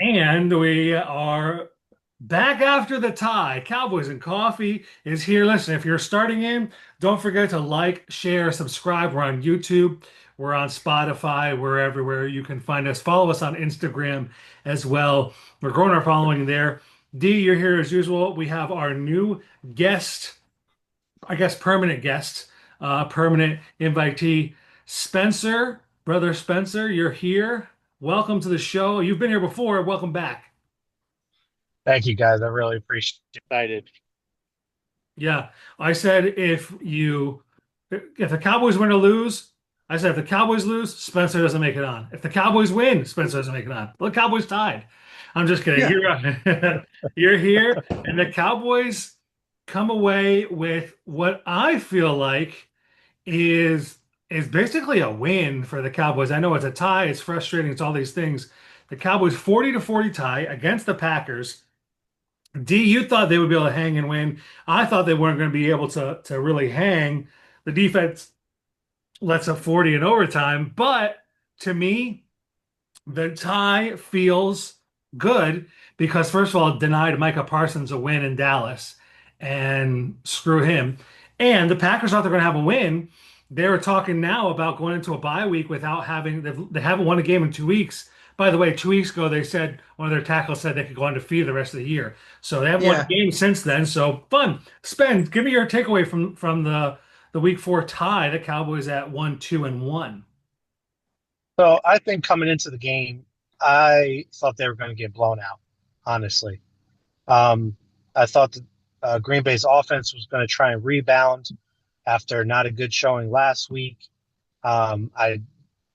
And we are back after the tie. Cowboys and Coffee is here. Listen, if you're starting in, don't forget to like, share, subscribe. We're on YouTube, we're on Spotify, we're everywhere you can find us. Follow us on Instagram as well. We're growing our following there. D, you're here as usual. We have our new guest, I guess permanent guest, permanent invitee, Spencer. Brother Spencer, you're here. Welcome to the show. You've been here before. Welcome back. Thank you guys. I really appreciate it. Excited. Yeah, I said if the Cowboys win or lose, I said if the Cowboys lose, Spencer doesn't make it on. If the Cowboys win, Spencer doesn't make it on. Well, the Cowboys tied. I'm just kidding. Yeah. You're here, and the Cowboys come away with what I feel like is is basically a win for the Cowboys. I know it's a tie, it's frustrating, it's all these things. The Cowboys 40-40 tie against the Packers. D, you thought they would be able to hang and win. I thought they weren't going to be able to really hang. The defense lets up 40 in overtime, but to me, the tie feels good because first of all, it denied Micah Parsons a win in Dallas, and screw him. And the Packers thought they're going to have a win. They were talking now about going into a bye week without having they haven't won a game in 2 weeks. By the way, 2 weeks ago they said one of their tackles said they could go undefeated the rest of the year. So they haven't won a Yeah. game since then. So fun. Spend. Give me your takeaway from the week 4 tie. The Cowboys at 1-2-1. So I think coming into the game, I thought they were going to get blown out, honestly. Um, I thought that Green Bay's offense was going to try and rebound after not a good showing last week. I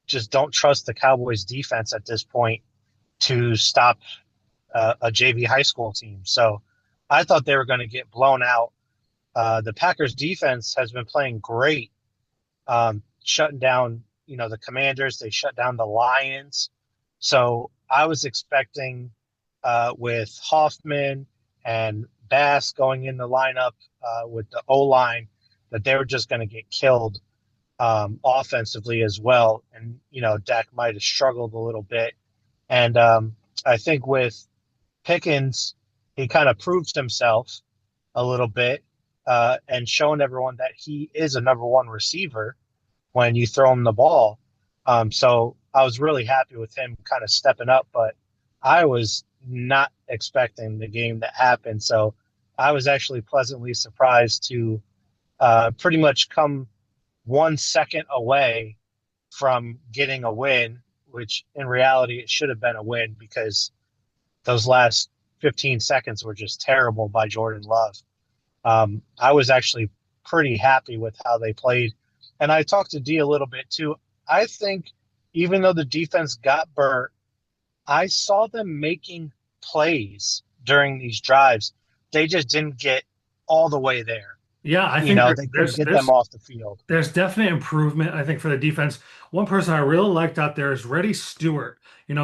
just don't trust the Cowboys defense at this point to stop a JV high school team. So I thought they were going to get blown out. The Packers defense has been playing great, shutting down, the Commanders. They shut down the Lions. So I was expecting with Hoffman and Bass going in the lineup with the O line that they were just going to get killed offensively as well. And, Dak might have struggled a little bit. And I think with Pickens, he kind of proved himself a little bit and shown everyone that he is a number one receiver when you throw him the ball. So I was really happy with him kind of stepping up, but I was not expecting the game that happened. So I was actually pleasantly surprised to pretty much come 1 second away from getting a win, which in reality it should have been a win because those last 15 seconds were just terrible by Jordan Love. I was actually pretty happy with how they played. And I talked to D a little bit too. I think even though the defense got burnt, I saw them making plays during these drives. They just didn't get all the way there. Yeah, I think They couldn't get them there's off the field. there's definite improvement, I think, for the defense. One person I really liked out there is Reddy Stewart.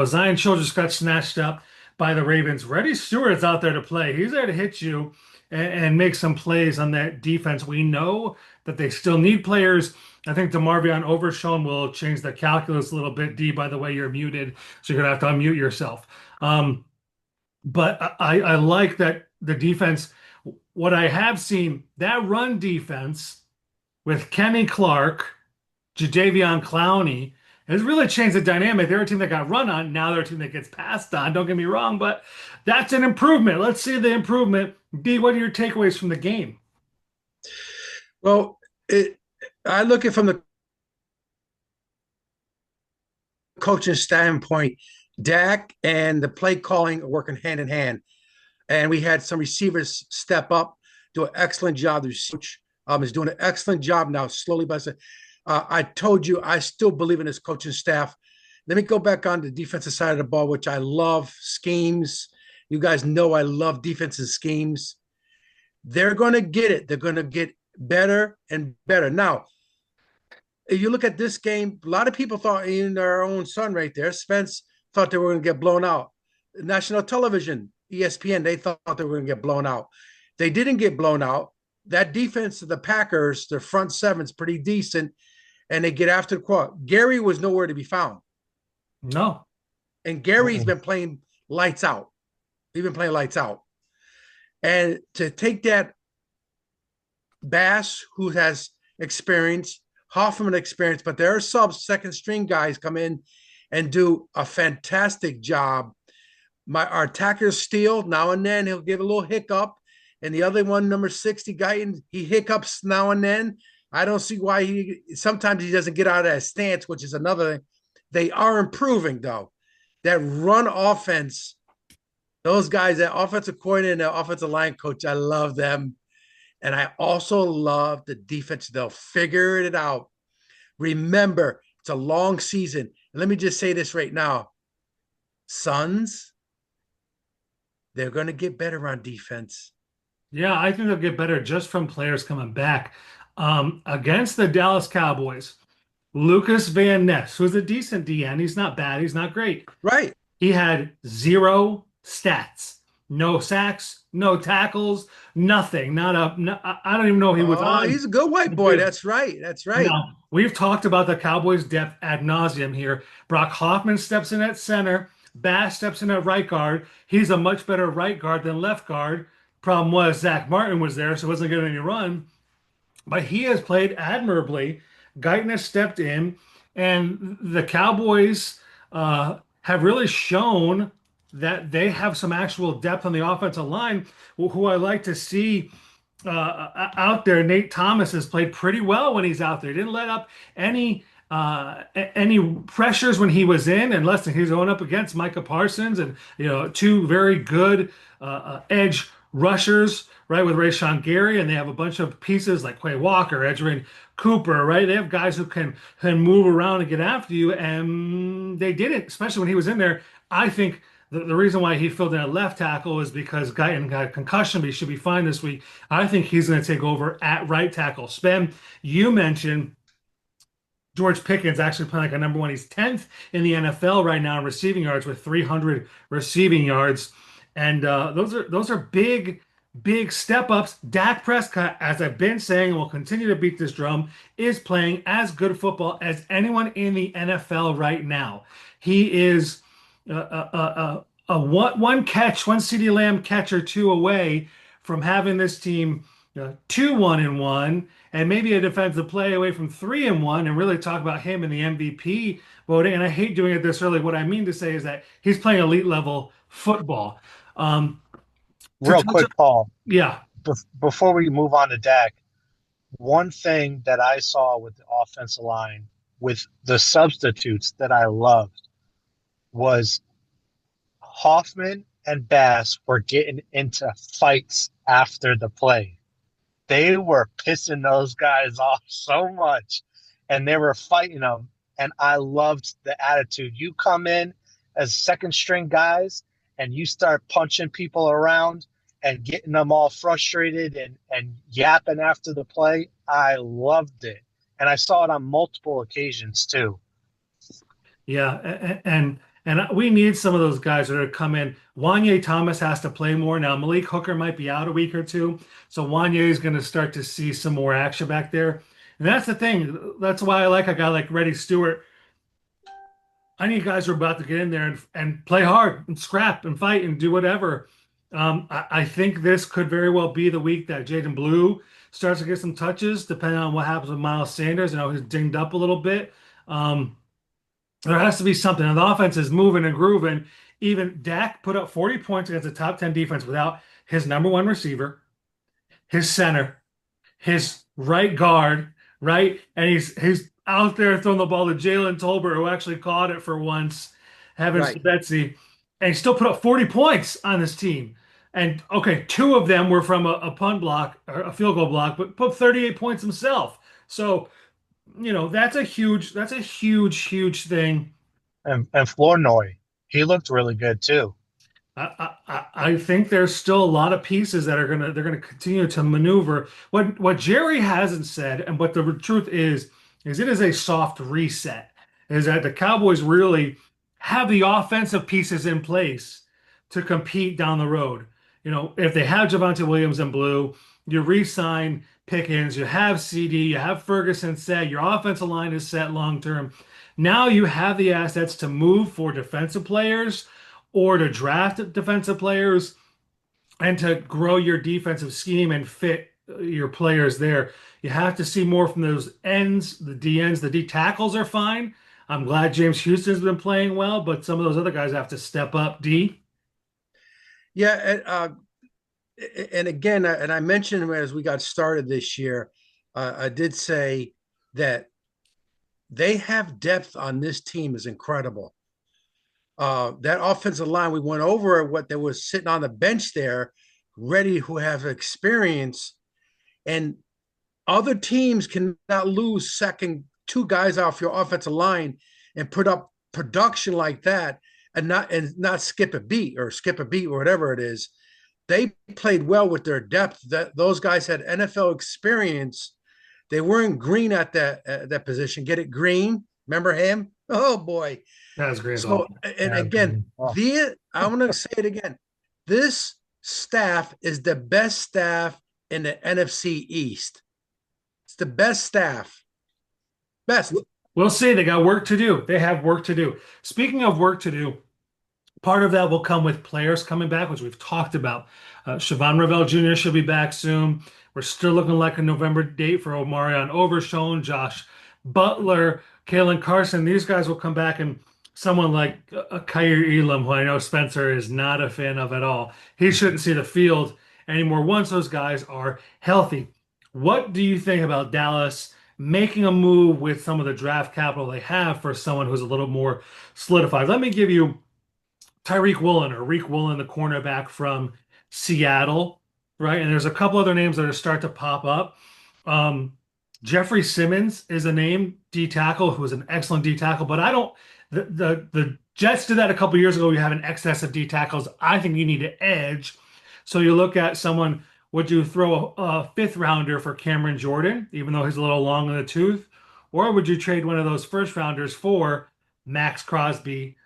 Zion Childress got snatched up by the Ravens. Reddy Stewart's out there to play. He's there to hit you and make some plays on that defense. We know that they still need players. I think DeMarvion Overshown will change the calculus a little bit. D, by the way, you're muted, so you're gonna have to unmute yourself. But I like that the defense. What I have seen, that run defense with Kenny Clark, Jadeveon Clowney has really changed the dynamic. They're a team that got run on. Now they're a team that gets passed on. Don't get me wrong, but that's an improvement. Let's see the improvement. D, what are your takeaways from the game? Well, I look at it from the coaching standpoint. Dak and the play calling are working hand in hand, and we had some receivers step up, do an excellent job. The coach is doing an excellent job now, slowly but I told you I still believe in this coaching staff. Let me go back on the defensive side of the ball, which I love schemes. You guys know I love defensive schemes. They're going to get it. They're going to get better and better. Now, if you look at this game, a lot of people thought, even their own son right there, Spence, thought they were going to get blown out. National television, ESPN, they thought they were going to get blown out. They didn't get blown out. That defense of the Packers, their front seven's pretty decent, and they get after the quarterback. Gary was nowhere to be found. No. And Gary's Mm-mm. been playing lights out. He's been playing lights out. And to take that Bass, who has experience, Hoffman experience, but there are subs, second string guys come in and do a fantastic job. Our attackers steal now and then. He'll give a little hiccup. And the other one, number 60, Guyton, he hiccups now and then. I don't see why sometimes he doesn't get out of that stance, which is another thing. They are improving, though. That run offense, those guys, that offensive coordinator and that offensive line coach, I love them. And I also love the defense. They'll figure it out. Remember, it's a long season. And let me just say this right now. Suns, they're going to get better on defense. Yeah, I think they'll get better just from players coming back. Against the Dallas Cowboys, Lucas Van Ness, who's a decent DN, he's not bad, he's not great. Right. He had zero stats, no sacks, no tackles, nothing. Not a. No, I don't even know he was Oh, on. he's a good white boy. That's right. That's right. Now, we've talked about the Cowboys' depth ad nauseum here. Brock Hoffman steps in at center. Bass steps in at right guard. He's a much better right guard than left guard. Problem was Zach Martin was there, so he wasn't getting any run. But he has played admirably. Guyton has stepped in, and the Cowboys have really shown that they have some actual depth on the offensive line, who I like to see out there. Nate Thomas has played pretty well when he's out there. He didn't let up any pressures when he was in, unless he's going up against Micah Parsons and two very good edge rushers, right, with Rashawn Gary, and they have a bunch of pieces like Quay Walker, Edgerrin Cooper, right? They have guys who can move around and get after you, and they didn't, especially when he was in there. I think the reason why he filled in at left tackle is because Guyton got a concussion, but he should be fine this week. I think he's going to take over at right tackle. Spen, you mentioned George Pickens actually playing like a number one. He's 10th in the NFL right now in receiving yards with 300 receiving yards. And those are big step ups. Dak Prescott, as I've been saying and will continue to beat this drum, is playing as good football as anyone in the NFL right now. He is a one catch, one CeeDee Lamb catch or two away from having this team 2-1-1, and maybe a defensive play away from 3-1, and really talk about him in the MVP voting. And I hate doing it this early. What I mean to say is that he's playing elite level football. Real quick, Paul, Yeah. before we move on to Dak, one thing that I saw with the offensive line with the substitutes that I loved was Hoffman and Bass were getting into fights after the play. They were pissing those guys off so much, and they were fighting them. And I loved the attitude. You come in as second string guys, and you start punching people around and getting them all frustrated and yapping after the play. I loved it. And I saw it on multiple occasions too. Yeah, and we need some of those guys that are come in. Wanye Thomas has to play more now. Malik Hooker might be out a week or two, so Wanye is going to start to see some more action back there. And that's the thing. That's why I like a guy like Reddy Stewart. I need guys who are about to get in there and play hard and scrap and fight and do whatever. I think this could very well be the week that Jaden Blue starts to get some touches, depending on what happens with Miles Sanders. He's dinged up a little bit. There has to be something. And the offense is moving and grooving. Even Dak put up 40 points against a top 10 defense without his number one receiver, his center, his right guard, right? And he's out there throwing the ball to Jalen Tolbert, who actually caught it for once, having Right. Betsy, and he still put up 40 points on this team. And okay, two of them were from a punt block or a field goal block, but put 38 points himself. So, that's a huge thing. And Flournoy, he looked really good too. I think there's still a lot of pieces that they're gonna continue to maneuver. What Jerry hasn't said, and what the truth is it is a soft reset. Is that the Cowboys really have the offensive pieces in place to compete down the road. If they have Javonte Williams and Blue, you re-sign Pickens, you have CD, you have Ferguson set, your offensive line is set long term. Now you have the assets to move for defensive players or to draft defensive players and to grow your defensive scheme and fit your players there. You have to see more from those ends, the D ends. The D tackles are fine. I'm glad James Houston's been playing well, but some of those other guys have to step up. D. Yeah, and again, and I mentioned as we got started this year, I did say that they have depth on this team is incredible. That offensive line, we went over what there was sitting on the bench there, ready who have experience, and other teams cannot lose second two guys off your offensive line and put up production like that and not skip a beat or whatever it is. They played well with their depth. That those guys had NFL experience. They weren't green at that position. Get it, Green? Remember him? Oh boy. That was great ball. So and Yeah, again, oh, I want to say it again. This staff is the best staff in the NFC East. It's the best staff. Best. We'll see. They got work to do. They have work to do. Speaking of work to do, part of that will come with players coming back, which we've talked about. Siobhan Ravel Jr. should be back soon. We're still looking like a November date for Omarion Overshone, Josh Butler, Kalen Carson. These guys will come back, and someone like Kyer Elam, who I know Spencer is not a fan of at all, he shouldn't see the field anymore once those guys are healthy. What do you think about Dallas making a move with some of the draft capital they have for someone who's a little more solidified? Let me give you Tyreek Woolen or Reek Woolen, the cornerback from Seattle, right? And there's a couple other names that are start to pop up. Um, Jeffrey Simmons is a name, D tackle, who is an excellent D tackle, but I don't. The Jets did that a couple years ago. You have an excess of D tackles. I think you need to edge. So you look at someone. Would you throw a fifth rounder for Cameron Jordan, even though he's a little long in the tooth, or would you trade one of those first rounders for Max Crosby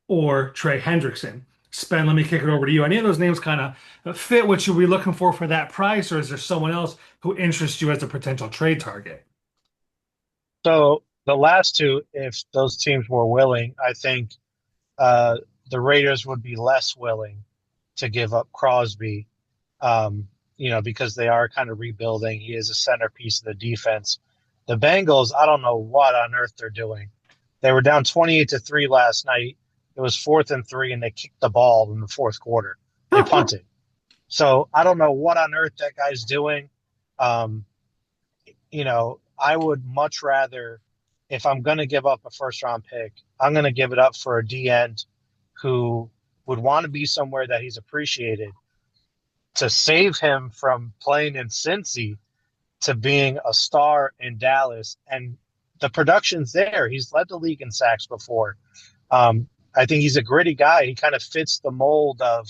or Trey Hendrickson? Spen, let me kick it over to you. Any of those names kind of fit what you'll be looking for that price, or is there someone else who interests you as a potential trade target? so the last two, if those teams were willing, I think uh, the Raiders would be less willing to give up Crosby, um, because they are kind of rebuilding. He is a centerpiece of the defense. The Bengals, I don't know what on earth they're doing. They were down 28-3 last night. It was 4th and 3, and they kicked the ball in the fourth quarter. They punted. So I don't know what on earth that guy's doing. Um, I would much rather, if I'm going to give up a first round pick, I'm going to give it up for a D end who would want to be somewhere that he's appreciated to save him from playing in Cincy to being a star in Dallas. And the production's there. He's led the league in sacks before. I think he's a gritty guy. He kind of fits the mold of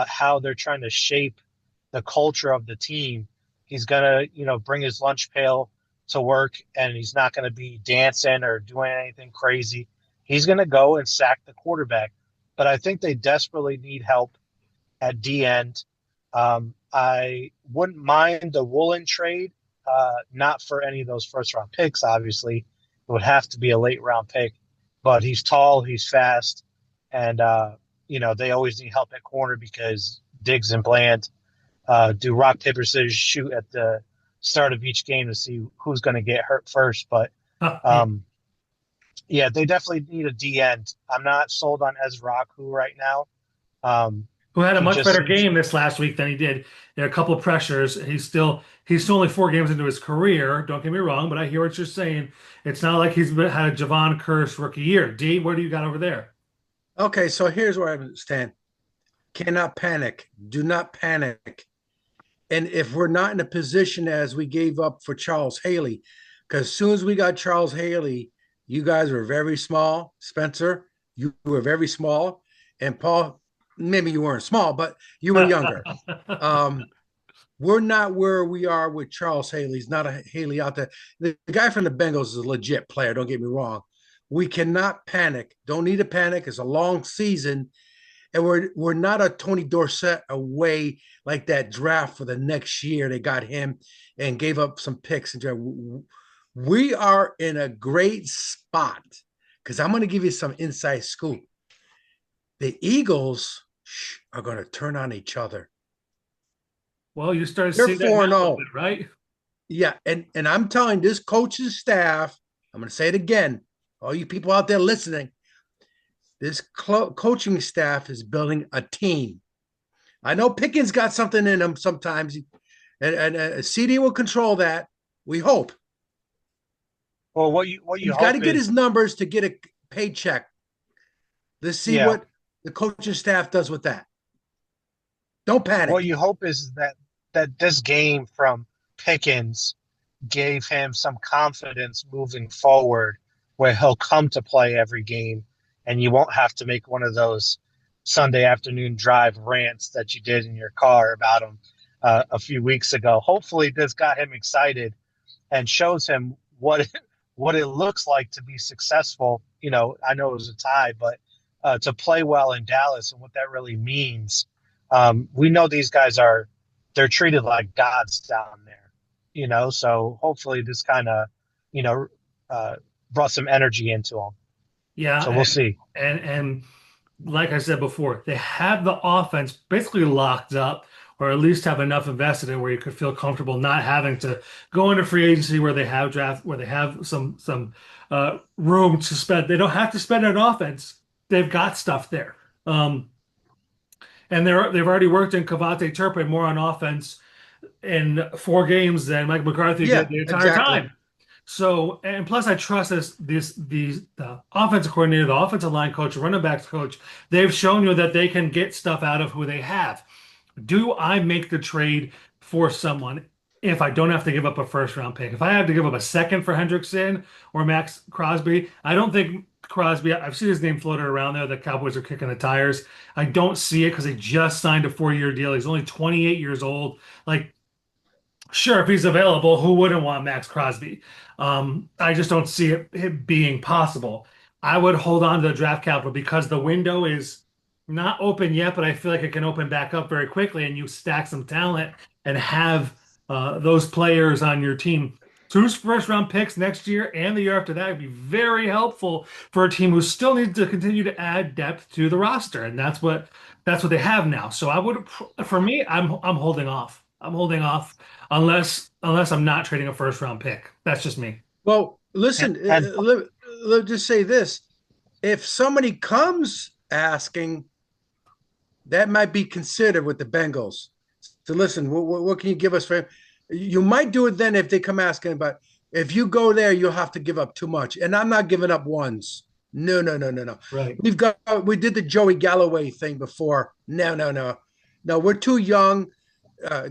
how they're trying to shape the culture of the team. He's gonna, bring his lunch pail to work, and he's not gonna be dancing or doing anything crazy. He's gonna go and sack the quarterback. But I think they desperately need help at D end. I wouldn't mind the Woolen trade, not for any of those first round picks. Obviously, it would have to be a late round pick. But he's tall, he's fast, and they always need help at corner because Diggs and Bland do rock paper scissors shoot at the start of each game to see who's going to get hurt first. But yeah, they definitely need a D end. I'm not sold on Ezra Who right now. Who had a He much just better seems game this last week than he did. There are a couple of pressures. He's still only 4 games into his career. Don't get me wrong, but I hear what you're saying. It's not like he's had a Javon Curse rookie year. D, what do you got over there? Okay, so here's where I stand. Cannot panic. Do not panic. And if we're not in a position as we gave up for Charles Haley, because as soon as we got Charles Haley, you guys were very small. Spencer, you were very small. And Paul, maybe you weren't small, but you were younger. We're not where we are with Charles Haley. He's not a Haley out there. The guy from the Bengals is a legit player. Don't get me wrong. We cannot panic. Don't need to panic. It's a long season, and we're not a Tony Dorsett away like that draft for the next year. They got him and gave up some picks and draft. We are in a great spot because I'm going to give you some inside scoop. The Eagles are going to turn on each other. Well, you started They're seeing that now a little 4-0. bit, right? Yeah, and I'm telling this coach's staff, I'm going to say it again. All you people out there listening, this coaching staff is building a team. I know Pickens got something in him sometimes, and CD will control that. We hope. Well, what you He's got to hope get his is, numbers to get a paycheck. Let's see yeah, what the coaching staff does with that. Don't what panic. you hope is that this game from Pickens gave him some confidence moving forward, where he'll come to play every game, and you won't have to make one of those Sunday afternoon drive rants that you did in your car about him a few weeks ago. Hopefully, this got him excited and shows him what it looks like to be successful. I know it was a tie, but to play well in Dallas and what that really means. We know these guys they're treated like gods down there. So hopefully this kind of you know uh, brought some energy into them. Yeah, So we'll see. and like I said before, they have the offense basically locked up, or at least have enough invested in where you could feel comfortable not having to go into free agency where they have draft, where they have some room to spend. They don't have to spend on offense. They've got stuff there. And they've already worked in Cavate Turpin more on offense in 4 games than Mike McCarthy did Yeah, the entire exactly. time. So, and plus, I trust the offensive coordinator, the offensive line coach, running backs coach. They've shown you that they can get stuff out of who they have. Do I make the trade for someone if I don't have to give up a first round pick? If I have to give up a second for Hendrickson or Max Crosby, I don't think Crosby, I've seen his name floated around there. The Cowboys are kicking the tires. I don't see it because he just signed a 4 year deal. He's only 28 years old. Like, sure, if he's available, who wouldn't want Max Crosby? I just don't see it being possible. I would hold on to the draft capital because the window is not open yet, but I feel like it can open back up very quickly, and you stack some talent and have those players on your team. Two first round picks next year and the year after that would be very helpful for a team who still needs to continue to add depth to the roster, and that's what they have now. So I would, for me, I'm holding off. I'm holding off unless I'm not trading a first round pick. That's just me. Well, and, listen, and let's just say this. If somebody comes asking, that might be considered with the Bengals. So listen, what can you give us for him? You might do it then if they come asking, but if you go there, you'll have to give up too much. And I'm not giving up ones. No, no, no, no, no. Right. We did the Joey Galloway thing before. No, no, no. No, we're too young.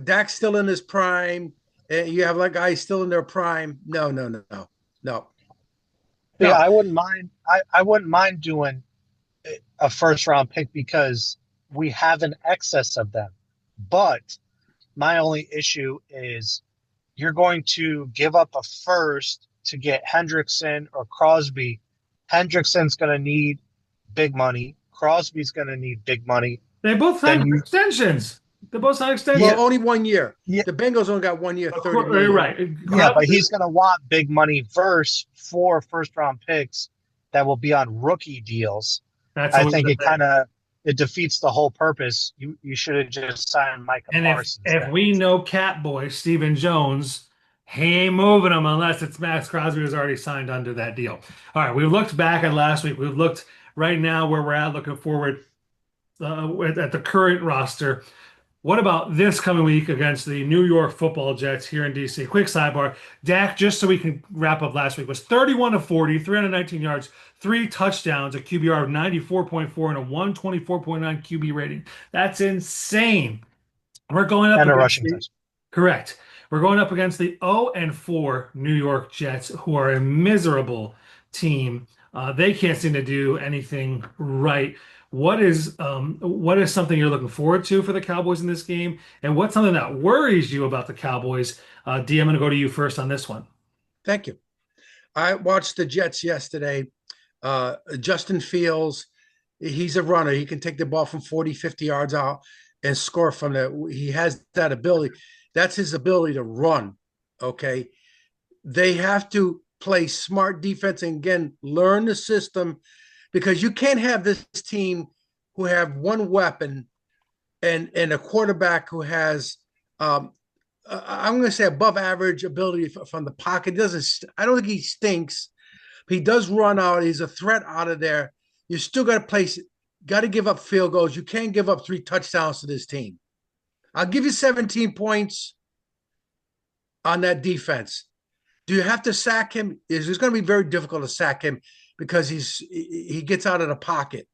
Dak's still in his prime. You have like guys still in their prime. No, no, no, no, no, yeah, no. I wouldn't mind doing a first round pick because we have an excess of them. But my only issue is you're going to give up a first to get Hendrickson or Crosby. Hendrickson's going to need big money. Crosby's going to need big money. They both Then signed you, extensions. They both signed yeah, extensions. Well, only 1 year. yeah, The Bengals only got 1 year, Of 30 course, you're million. right. yeah, but Crosby, he's going to want big money first for first round picks that will be on rookie deals. that's I always think the it thing. kind of it defeats the whole purpose. You should have just signed Micah And if Parsons if then. we know Cat Boy Stephen Jones, he ain't moving him unless it's Max Crosby who's already signed under that deal. All right, we've looked back at last week. We've looked right now where we're at, looking forward at the current roster. What about this coming week against the New York Football Jets here in DC? Quick sidebar. Dak, just so we can wrap up last week, was 31 of 40, 319 yards, 3 touchdowns, a QBR of 94.4, and a 124.9 QB rating. That's insane. We're going up And a against rushing the touch. Correct. We're going up against the 0 and 4 New York Jets, who are a miserable team. They can't seem to do anything right. What is something you're looking forward to for the Cowboys in this game? And what's something that worries you about the Cowboys? D, I'm going to go to you first on this one. Thank you. I watched the Jets yesterday. Justin Fields, he's a runner. He can take the ball from 40, 50 yards out and score from there. He has that ability. That's his ability to run. Okay. They have to play smart defense and again, learn the system because you can't have this team who have one weapon and a quarterback who has I'm going to say above average ability from the pocket. Doesn't I don't think he stinks. He does run out. He's a threat out of there. You still got to place, got to give up field goals. You can't give up 3 touchdowns to this team. I'll give you 17 points on that defense. Do you have to sack him? It's going to be very difficult to sack him because he gets out of the pocket.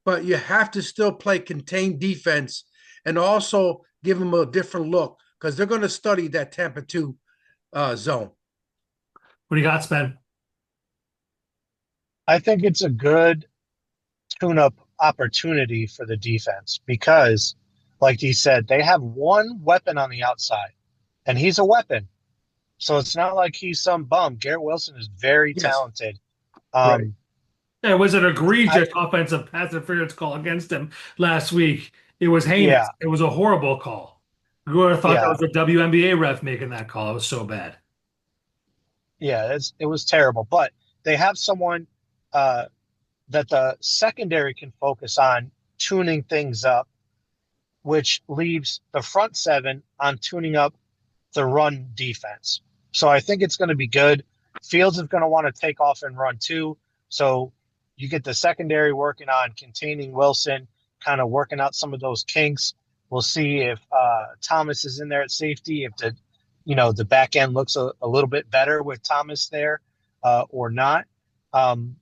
But you have to still play contained defense and also give him a different look because they're going to study that Tampa 2 zone. What do you got, Spen? I think it's a good tune-up opportunity for the defense because, like he said, they have one weapon on the outside, and he's a weapon. So it's not like he's some bum. Garrett Wilson is very Yes. talented. Right. Yeah, it was an egregious offensive pass interference call against him last week. It was heinous. Yeah, It was a horrible call. You would have thought that yeah, was a WNBA ref making that call. It was so bad. yeah. It was terrible. But they have someone uh, that the secondary can focus on tuning things up, which leaves the front seven on tuning up the run defense. So I think it's going to be good. Fields is going to want to take off and run too. So you get the secondary working on containing Wilson, kind of working out some of those kinks. We'll see if Thomas is in there at safety, if the back end looks a little bit better with Thomas there or not. And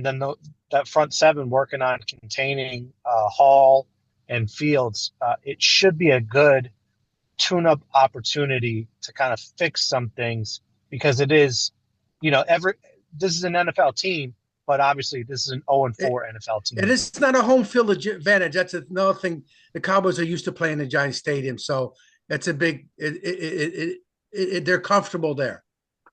then that front seven working on containing Hall and Fields. It should be a good tune-up opportunity to kind of fix some things because it is, this is an NFL team, but obviously this is an 0-4 NFL team. It is not a home field advantage. That's another thing. The Cowboys are used to playing in Giant Stadium, so that's a big. They're comfortable there.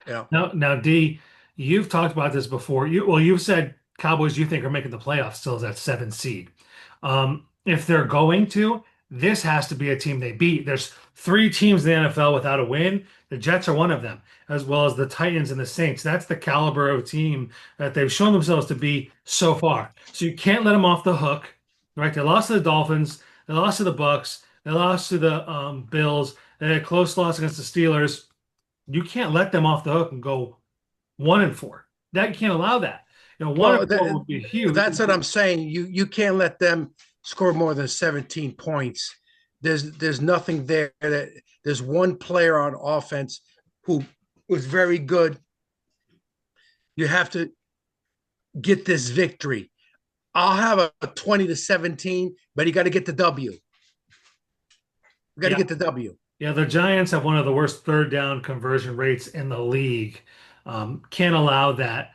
Yeah. Now, D, you've talked about this before. You've said Cowboys you think are making the playoffs still as that 7th seed. If they're going to, this has to be a team they beat. There's 3 teams in the NFL without a win. The Jets are one of them, as well as the Titans and the Saints. That's the caliber of team that they've shown themselves to be so far. So you can't let them off the hook, right? They lost to the Dolphins. They lost to the Bucks. They lost to the Bills. They had a close loss against the Steelers. You can't let them off the hook and go 1-4. That you can't allow that. 1-4 would be huge. That's what I'm saying. You can't let them score more than 17 points. There's nothing there. There's one player on offense who was very good. You have to get this victory. I'll have a 20-17, but you got to get the W. You got to get the W. Yeah, the Giants have one of the worst 3rd down conversion rates in the league. Can't allow that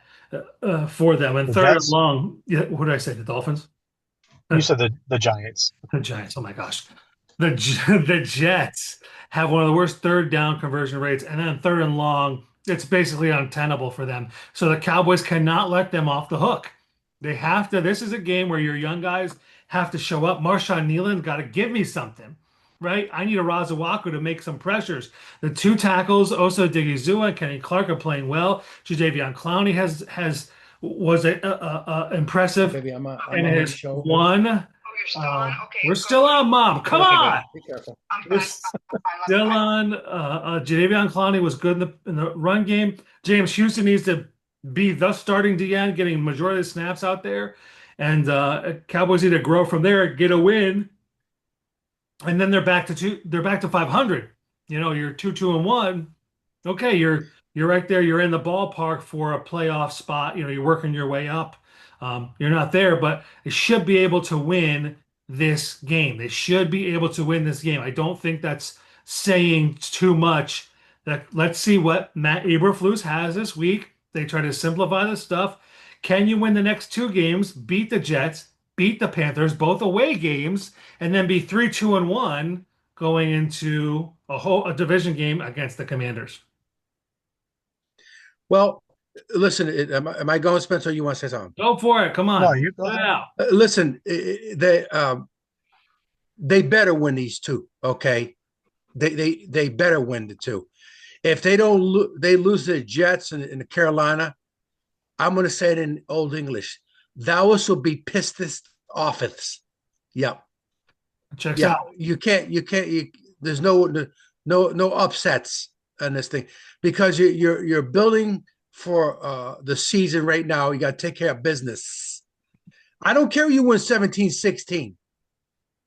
for them. And 3rd and long, what did I say? The Dolphins? You said the Giants. The Giants. Oh my gosh. The Jets have one of the worst 3rd down conversion rates, and then 3rd and long, it's basically untenable for them. So the Cowboys cannot let them off the hook. They have to. This is a game where your young guys have to show up. Marshawn Kneeland got to give me something, right? I need a Razawaku to make some pressures. The 2 tackles, Osa Digizua and Kenny Clark, are playing well. Jadeveon Clowney was impressive, Baby, I'm and on has show. won. You're still on? Okay. We're still on, Mom. Come on. Be careful. I'm We're fine. still on. Jadeveon Clowney was good in the run game. James Houston needs to be the starting DN, getting majority of the snaps out there. And Cowboys need to grow from there, get a win, and then they're back to 500. You're 2-2-1. Okay, you're right there. You're in the ballpark for a playoff spot. You're working your way up. You're not there, but they should be able to win this game. They should be able to win this game. I don't think that's saying too much. Let's see what Matt Eberflus has this week. They try to simplify the stuff. Can you win the next 2 games, beat the Jets, beat the Panthers, both away games, and then be 3-2-1 going into a division game against the Commanders? Well, listen, am I going, Spencer? Or you want to say something? Go for it. Come on. No, you go ahead. Yeah. Listen, they better win these 2. Okay, they better win the 2. If they don't, they lose the Jets in the Carolina. I'm going to say it in Old English. Thou will be pissed offeth. Yeah, Checks yeah. out. There's no upsets on this thing because you're building for the season right now. You got to take care of business. I don't care if you win 17-16.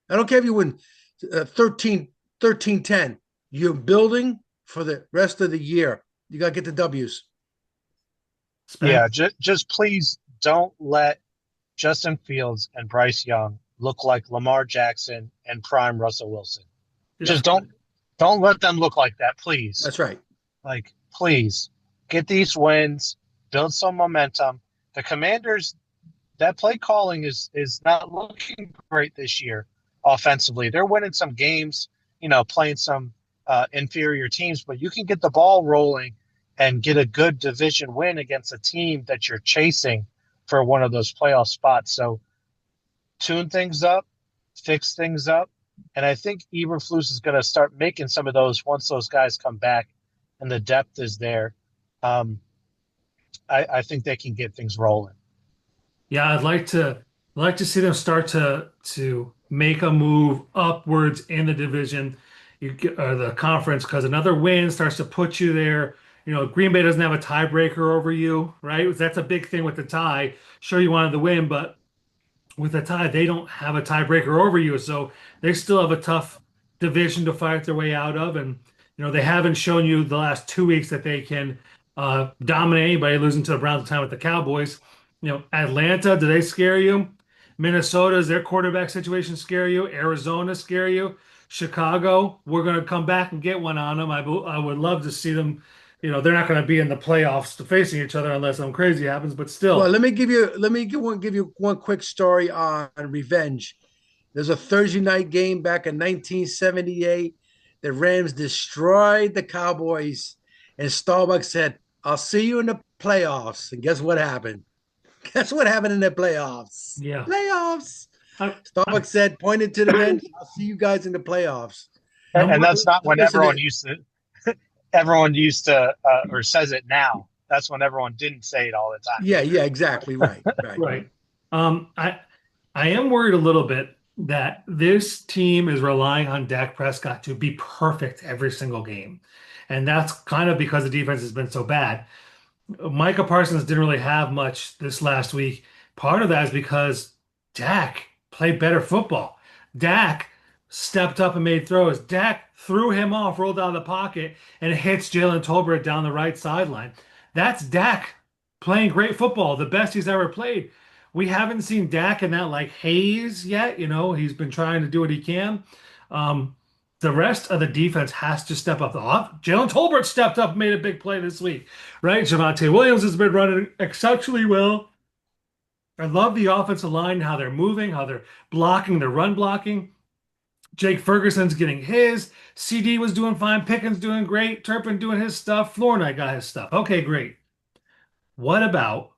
I don't care if you win 13-10. You're building for the rest of the year. You got to get the W's. Spence. Yeah, just please don't let Justin Fields and Bryce Young look like Lamar Jackson and prime Russell Wilson. Yeah. Just don't let them look like that, please. That's right. Like, please get these wins, build some momentum. The Commanders, that play calling is not looking great this year offensively. They're winning some games, playing some inferior teams, but you can get the ball rolling and get a good division win against a team that you're chasing for one of those playoff spots. So tune things up, fix things up, and I think Eberflus is going to start making some of those once those guys come back and the depth is there. Um, I think they can get things rolling. Yeah, I'd like to see them start to make a move upwards in the division, the conference, because another win starts to put you there. Green Bay doesn't have a tiebreaker over you, right? That's a big thing with the tie. Sure, you wanted the win, but with a tie, they don't have a tiebreaker over you, so they still have a tough division to fight their way out of. And they haven't shown you the last 2 weeks that they can dominate anybody, losing to the Browns at the time with the Cowboys. Atlanta, do they scare you? Minnesota, does their quarterback situation scare you? Arizona scare you? Chicago, we're going to come back and get one on them. I would love to see them. They're not going to be in the playoffs facing each other unless something crazy happens, but Well, still. give you one quick story on revenge. There's a Thursday night game back in 1978. The Rams destroyed the Cowboys, and Starbucks said, "I'll see you in the playoffs." And guess what happened? Guess what happened in the playoffs? Yeah. Playoffs. I, Starbucks said, pointed to the bench, "I'll see you guys in the playoffs." I'm And that's not when Listen, everyone used to or says it now. That's when everyone didn't say it all the time. yeah, exactly, right, right. right. I am worried a little bit that this team is relying on Dak Prescott to be perfect every single game. And that's kind of because the defense has been so bad. Micah Parsons didn't really have much this last week. Part of that is because Dak played better football. Dak stepped up and made throws. Dak threw him off, rolled out of the pocket, and hits Jalen Tolbert down the right sideline. That's Dak playing great football, the best he's ever played. We haven't seen Dak in that like haze yet. He's been trying to do what he can. Um, the rest of the defense has to step up. Jalen Tolbert stepped up and made a big play this week, right? Javonte Williams has been running exceptionally well. I love the offensive line, how they're moving, how they're blocking, their run blocking. Jake Ferguson's getting his. CD was doing fine. Pickens doing great. Turpin doing his stuff. Flournoy got his stuff. Okay, great. What about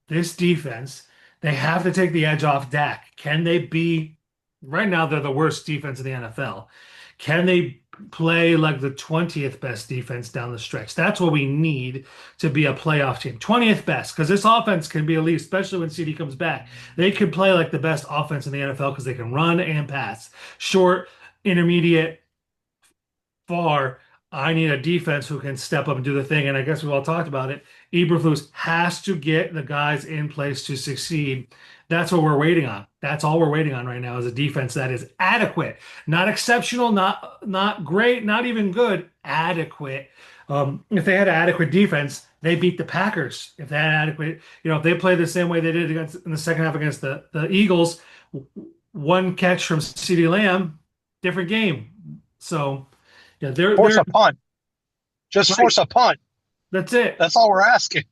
this defense? They have to take the edge off Dak. Can they be, right now, they're the worst defense in the NFL. Can they play like the 20th best defense down the stretch? That's what we need to be a playoff team. 20th best, because this offense can be elite, especially when CD comes back. They could play like the best offense in the NFL because they can run and pass. Short, intermediate, far. I need a defense who can step up and do the thing. And I guess we've all talked about it. Eberflus has to get the guys in place to succeed. That's what we're waiting on. That's all we're waiting on right now is a defense that is adequate, not exceptional, not great, not even good, adequate. If they had an adequate defense, they beat the Packers. If they had adequate, if they play the same way they did in the second half against the Eagles, one catch from CeeDee Lamb, different game. So. Yeah, Force they're a punt. Just right. force a punt. That's it. That's all we're asking.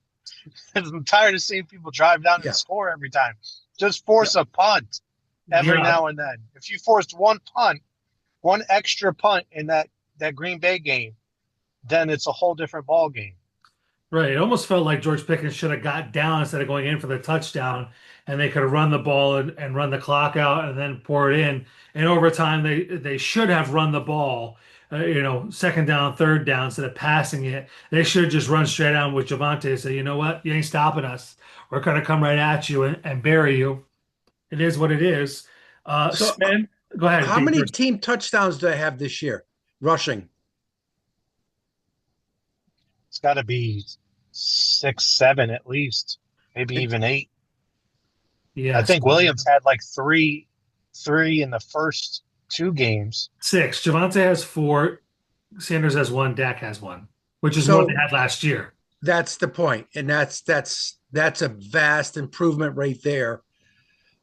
I'm tired of seeing people drive down Yeah, and score every time. Just yeah. force a punt every Yeah, now and then. If you forced one punt, one extra punt in that Green Bay game, then it's a whole different ball game. right. It almost felt like George Pickens should have got down instead of going in for the touchdown, and they could have run the ball and run the clock out and then pour it in. And over time, they should have run the ball. Second down, third down, instead of passing it, they should have just run straight on with Javante and say, you know what, you ain't stopping us. We're gonna come right at you and bury you. It is what it is. So, Sven, go ahead. how Take it many first. team touchdowns do they have this year? Rushing. It's got to be 6, 7 at least, maybe It, even 8. I Yes, think Williams had like three in the first 2 games. six. Javante has four. Sanders has one. Dak has one, which is more than they so had last year. that's the point, and that's a vast improvement right there.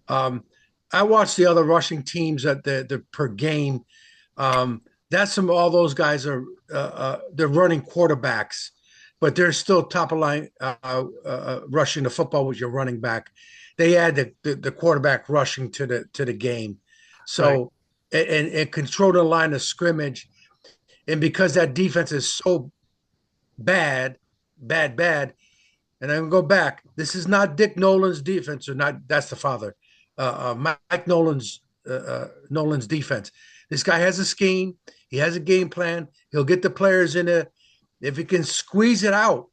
Um, I watched the other rushing teams at the per game. That's some all those guys are they're running quarterbacks, but they're still top of line rushing the football with your running back. They add the quarterback rushing to the game, Right. so and control the line of scrimmage. And because that defense is so bad, and I'm gonna go back. This is not Dick Nolan's defense, or not. That's the father, Mike Nolan's defense. This guy has a scheme. He has a game plan. He'll get the players in it if he can squeeze it out.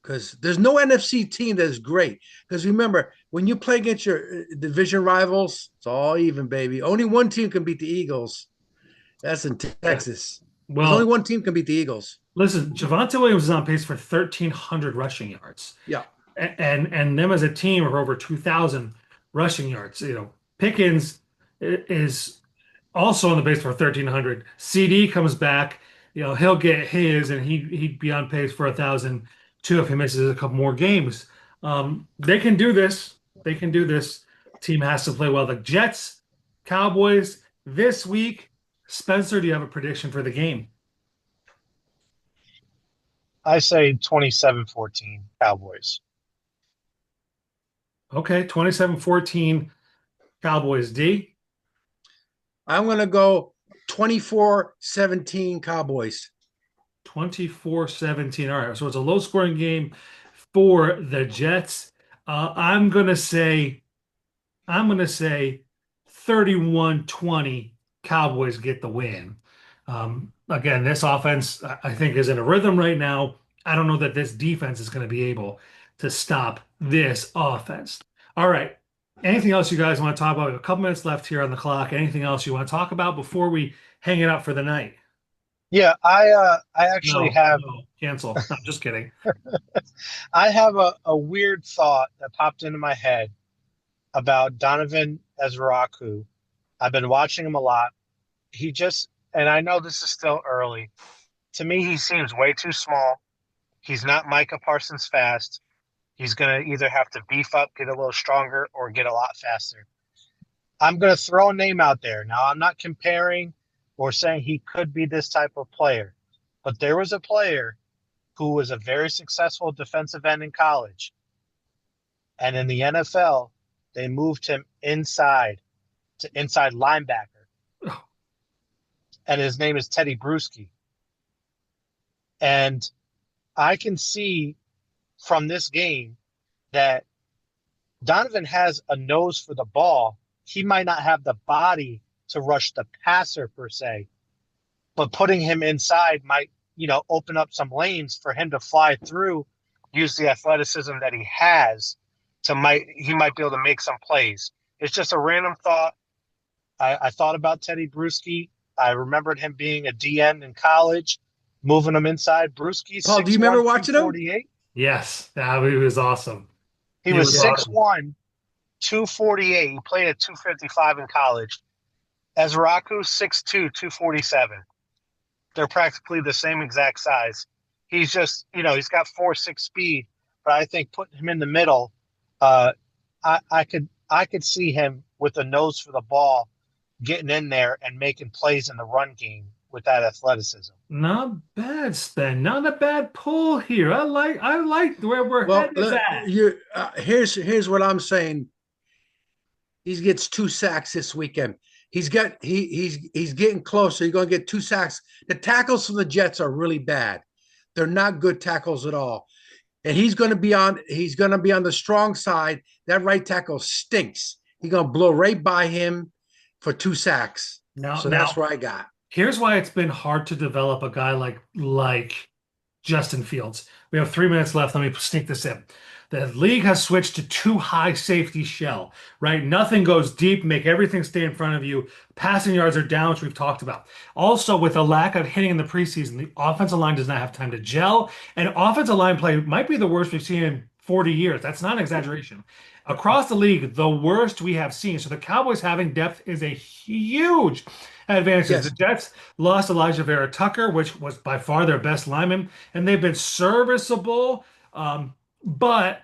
Because there's no NFC team that is great. Because remember, when you play against your division rivals, it's all even, baby. Only one team can beat the Eagles. That's in Yeah. Texas. There's only Well, one team can beat the Eagles. listen, Javante Williams is on pace for 1,300 rushing yards, Yeah. and them as a team are over 2,000 rushing yards. Pickens is also on the base for 1,300. CD comes back, he'll get his, and he'd be on pace for 1,000 too if he misses a couple more games. They can do this. They can do this. Team has to play well. The Jets, Cowboys this week. Spencer, do you have a prediction for the game? I say 27-14 Cowboys. Okay, 27-14 Cowboys. D. I'm going to go 24-17 Cowboys. 24-17. All right, so it's a low scoring game for the Jets. I'm gonna say 31-20 Cowboys get the win. Again, this offense I think is in a rhythm right now. I don't know that this defense is going to be able to stop this offense. All right. Anything else you guys want to talk about? We have a couple minutes left here on the clock. Anything else you want to talk about before we hang it up for the night? Yeah, I actually No, have no, cancel. I'm just kidding. a weird thought that popped into my head about Donovan Ezraku. I've been watching him a lot. He just, and I know this is still early. To me, he seems way too small. He's not Micah Parsons fast. He's going to either have to beef up, get a little stronger, or get a lot faster. I'm going to throw a name out there. Now, I'm not comparing or saying he could be this type of player, but there was a player who was a very successful defensive end in college. And in the NFL, they moved him inside to inside linebacker. And his name is Teddy Bruschi. And I can see from this game that Donovan has a nose for the ball. He might not have the body to rush the passer per se, but putting him inside might, open up some lanes for him to fly through, use the athleticism that he has he might be able to make some plays. It's just a random thought. I thought about Teddy Bruschi. I remembered him being a DN in college, moving him inside. Bruschi, Paul, do you 6'1", remember watching him? 248. Yes, that he was awesome. He He was was Yeah. awesome. 6'1", 248. He played at 255 in college. Ezraku, 6'2", 247. They're practically the same exact size. He's just, he's got 4.6 speed, but I think putting him in the middle, I could see him with a nose for the ball, getting in there and making plays in the run game with that athleticism. Not bad, Sven. Not a bad pull here. I like where we're Well, headed at. here's what I'm saying. He gets 2 sacks this weekend. He's getting closer. He's going to get 2 sacks. The tackles from the Jets are really bad. They're not good tackles at all. And he's going to be on the strong side. That right tackle stinks. He's going to blow right by him for 2 sacks. Now, So now, that's what I got. here's why it's been hard to develop a guy like Justin Fields. We have 3 minutes left. Let me sneak this in. The league has switched to too high safety shell, right? Nothing goes deep, make everything stay in front of you. Passing yards are down, which we've talked about. Also, with a lack of hitting in the preseason, the offensive line does not have time to gel, and offensive line play might be the worst we've seen in 40 years. That's not an exaggeration. Across the league, the worst we have seen. So the Cowboys having depth is a huge advantage. The Yes. Jets lost Elijah Vera Tucker, which was by far their best lineman, and they've been serviceable. But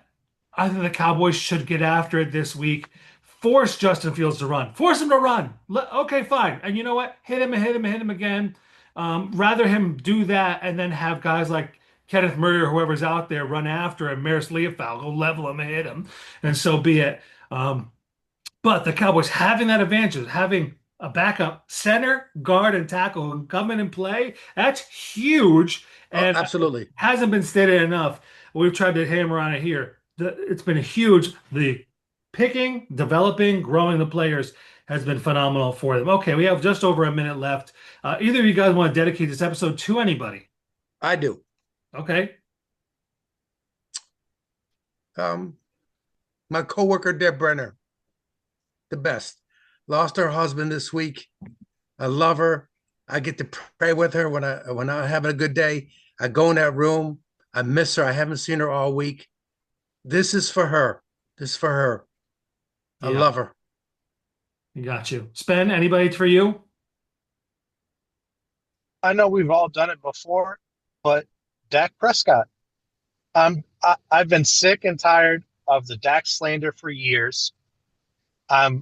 I think the Cowboys should get after it this week. Force Justin Fields to run. Force him to run. Okay, fine. And you know what? Hit him and hit him and hit him again. Rather him do that and then have guys like Kenneth Murray or whoever's out there run after him. Maris Leofold go level him and hit him, and so be it. But the Cowboys having that advantage, having a backup center, guard, and tackle who can come in and play, that's huge. Oh, And absolutely. hasn't been stated enough. We've tried to hammer on it here. It's been huge. The picking, developing, growing the players has been phenomenal for them. Okay, we have just over a minute left. Either of you guys want to dedicate this episode to anybody? I do. Okay. Um, my coworker Deb Brenner, the best. Lost her husband this week. I love her. I get to pray with her when I'm having a good day. I go in that room. I miss her. I haven't seen her all week. This is for her. This is for her. I Yeah, love her. got you. Spen, anybody for you? I know we've all done it before, but Dak Prescott. I've been sick and tired of the Dak slander for years. I'm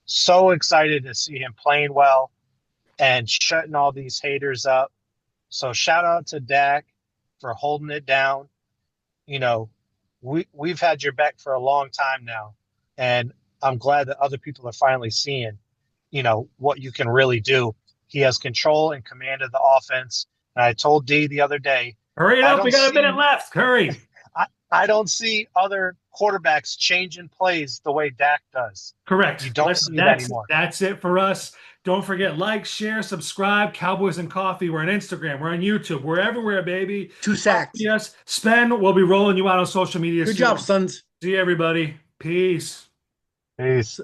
so excited to see him playing well and shutting all these haters up. So shout out to Dak for holding it down. You know, we've had your back for a long time now, and I'm glad that other people are finally seeing, what you can really do. He has control and command of the offense. And I told D the other day, Hurry it I up. We don't got a minute see left. Hurry. I don't see other quarterbacks changing plays the way Dak does. You Correct. don't Listen, see it that's anymore. that's it for us. Don't forget, like, share, subscribe. Cowboys and Coffee. We're on Instagram. We're on YouTube. We're everywhere, baby. Two Come sacks. see us. Spen, we'll be rolling you out on social media Good soon. job, sons. See you, everybody. Peace. Peace.